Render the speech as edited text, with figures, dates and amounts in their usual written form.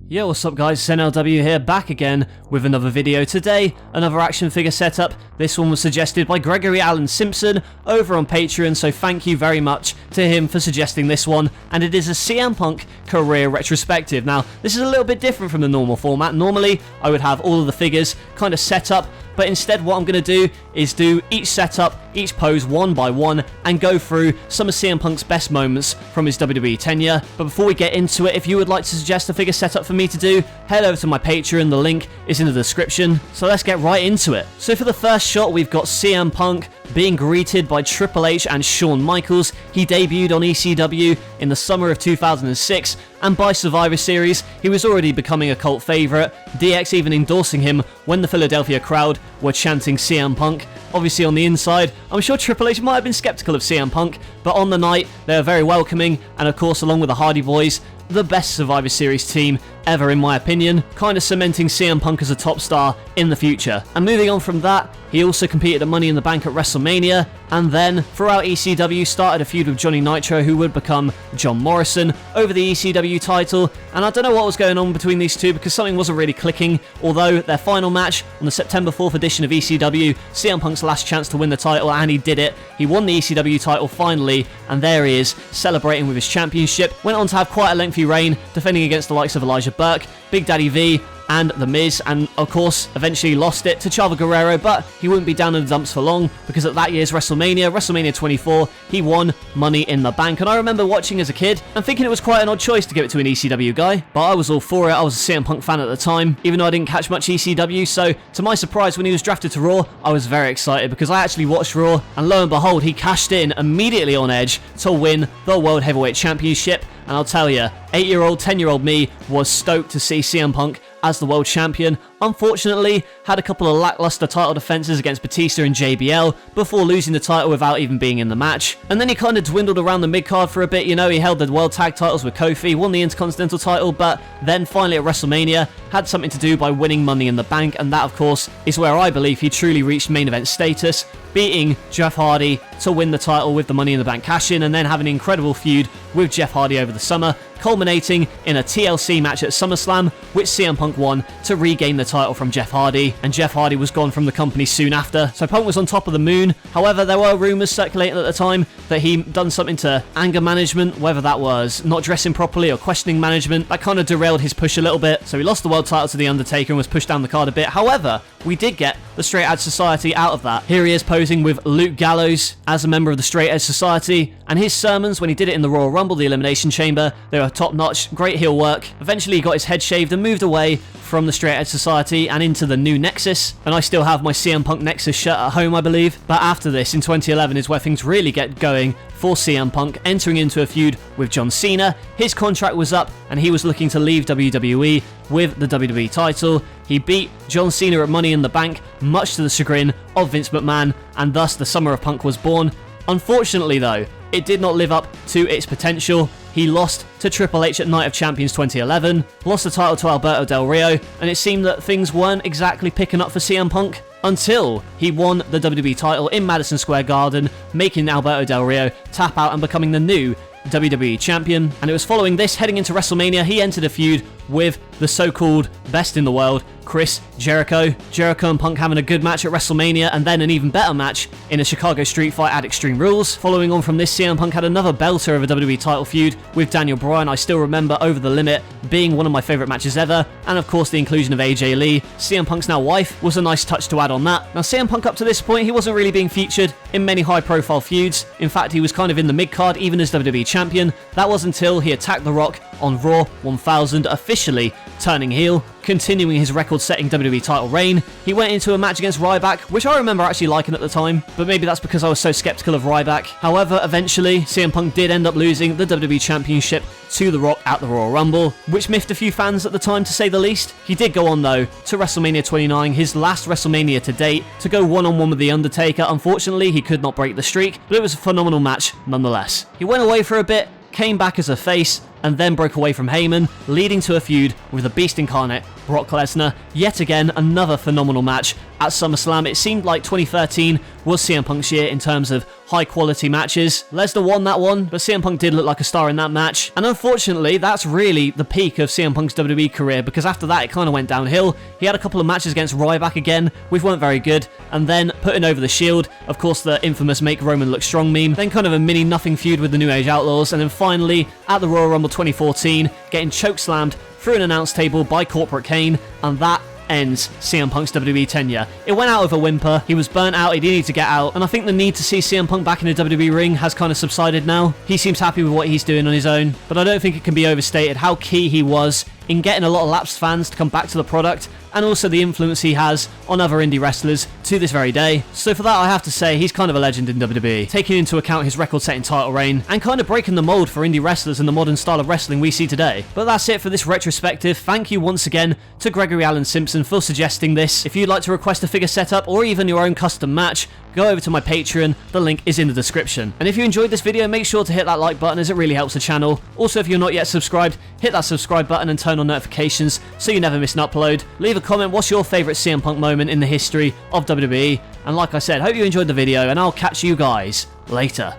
Yo, what's up guys, it's NLW here, back again with another video. Today, another action figure setup. This one was suggested by Gregory Allen Simpson over on Patreon, so thank you very much to him for suggesting this one. And it is a CM Punk career retrospective. Now, this is a little bit different from the normal format. Normally, I would have all of the figures kind of set up, but instead what I'm going to do is do each setup, each pose one by one, and go through some of CM Punk's best moments from his WWE tenure. But before we get into it, if you would like to suggest a figure setup for me to do, head over to my Patreon, the link is in the description. So let's get right into it. So for the first shot, we've got CM Punk being greeted by Triple H and Shawn Michaels. He debuted on ECW in the summer of 2006, and by Survivor Series, he was already becoming a cult favourite, DX even endorsing him when the Philadelphia crowd were chanting CM Punk. Obviously on the inside, I'm sure Triple H might have been skeptical of CM Punk, but on the night, they were very welcoming, and of course along with the Hardy Boys, the best Survivor Series team ever in my opinion, kind of cementing CM Punk as a top star in the future. And moving on from that, he also competed at Money in the Bank at WrestleMania, and then throughout ECW started a feud with Johnny Nitro, who would become John Morrison, over the ECW title. And I don't know what was going on between these two because something wasn't really clicking, although their final match on the September 4th edition of ECW, CM Punk's last chance to win the title, and he did it. He won the ECW title finally, and there he is, celebrating with his championship. Went on to have quite a lengthy reign, defending against the likes of Elijah Burke, Big Daddy V, and The Miz, and of course eventually lost it to Chavo Guerrero, but he wouldn't be down in the dumps for long because at that year's WrestleMania 24, he won Money in the Bank. And I remember watching as a kid and thinking it was quite an odd choice to give it to an ECW guy, but I was all for it. I was a CM Punk fan at the time, even though I didn't catch much ECW, so to my surprise when he was drafted to Raw, I was very excited because I actually watched Raw, and lo and behold, he cashed in immediately on Edge to win the World Heavyweight Championship. And I'll tell you, 8-year-old, 10-year-old me was stoked to see CM Punk as the world champion. Unfortunately, had a couple of lackluster title defenses against Batista and JBL before losing the title without even being in the match. And then he kind of dwindled around the mid-card for a bit. You know, he held the world tag titles with Kofi, won the Intercontinental title, but then finally at WrestleMania had something to do by winning Money in the Bank, and that of course is where I believe he truly reached main event status, beating Jeff Hardy to win the title with the Money in the Bank cash-in, and then having an incredible feud with Jeff Hardy over the summer, culminating in a TLC match at SummerSlam, which CM Punk won to regain the title from Jeff Hardy, and Jeff Hardy was gone from the company soon after, so Punk was on top of the moon. However, there were rumours circulating at the time that he'd done something to anger management, whether that was not dressing properly or questioning management. That kind of derailed his push a little bit, so he lost the world title to The Undertaker and was pushed down the card a bit. However, we did get the Straight Edge Society out of that. Here he is posing with Luke Gallows as a member of the Straight Edge Society, and his sermons when he did it in the Royal Rumble, the Elimination Chamber, they were top notch, great heel work. Eventually he got his head shaved and moved away from the Straight Edge Society and into the new Nexus, and I still have my CM Punk Nexus shirt at home, I believe. But after this, in 2011, is where things really get going for CM Punk, entering into a feud with John Cena. His contract was up and he was looking to leave WWE with the WWE title. He beat John Cena at Money in the Bank, much to the chagrin of Vince McMahon, and thus the Summer of Punk was born. Unfortunately though, it did not live up to its potential. He lost to Triple H at Night of Champions 2011, lost the title to Alberto Del Rio, and it seemed that things weren't exactly picking up for CM Punk until he won the WWE title in Madison Square Garden, making Alberto Del Rio tap out and becoming the new WWE champion. And it was following this, heading into WrestleMania, he entered a feud with the so-called best in the world, Chris Jericho. Jericho and Punk having a good match at WrestleMania, and then an even better match in a Chicago street fight at Extreme Rules. Following on from this, CM Punk had another belter of a WWE title feud with Daniel Bryan. I still remember Over the Limit being one of my favourite matches ever, and of course the inclusion of AJ Lee, CM Punk's now wife, was a nice touch to add on that. Now CM Punk up to this point, he wasn't really being featured in many high profile feuds. In fact, he was kind of in the mid-card even as WWE champion. That was until he attacked The Rock on Raw 1000, officially turning heel, continuing his record-setting WWE title reign. He went into a match against Ryback, which I remember actually liking at the time, but maybe that's because I was so skeptical of Ryback. However, eventually, CM Punk did end up losing the WWE Championship to The Rock at the Royal Rumble, which miffed a few fans at the time, to say the least. He did go on, though, to WrestleMania 29, his last WrestleMania to date, to go one-on-one with The Undertaker. Unfortunately, he could not break the streak, but it was a phenomenal match nonetheless. He went away for a bit, came back as a face, and then broke away from Heyman, leading to a feud with the Beast Incarnate, Brock Lesnar. Yet again, another phenomenal match at SummerSlam. It seemed like 2013 was CM Punk's year in terms of high quality matches. Lesnar won that one, but CM Punk did look like a star in that match. And unfortunately, that's really the peak of CM Punk's WWE career, because after that it kind of went downhill. He had a couple of matches against Ryback again, which weren't very good, and then putting over the Shield, of course the infamous Make Roman Look Strong meme, then kind of a mini nothing feud with the New Age Outlaws, and then finally at the Royal Rumble 2014 getting chokeslammed through an announce table by Corporate Kane, and that ends CM Punk's WWE tenure. It went out with a whimper. He was burnt out, he needed to get out, and I think the need to see CM Punk back in the WWE ring has kind of subsided now. He seems happy with what he's doing on his own, but I don't think it can be overstated how key he was in getting a lot of lapsed fans to come back to the product, and also the influence he has on other indie wrestlers to this very day. So for that, I have to say he's kind of a legend in WWE, taking into account his record-setting title reign and kind of breaking the mold for indie wrestlers and the modern style of wrestling we see today. But that's it for this retrospective. Thank you once again to Gregory Allen Simpson for suggesting this. If you'd like to request a figure setup or even your own custom match, go over to my Patreon, the link is in the description. And if you enjoyed this video, make sure to hit that like button as it really helps the channel. Also, if you're not yet subscribed, hit that subscribe button and turn on notifications so you never miss an upload. Leave a comment, what's your favourite CM Punk moment in the history of WWE? And like I said, hope you enjoyed the video, and I'll catch you guys later.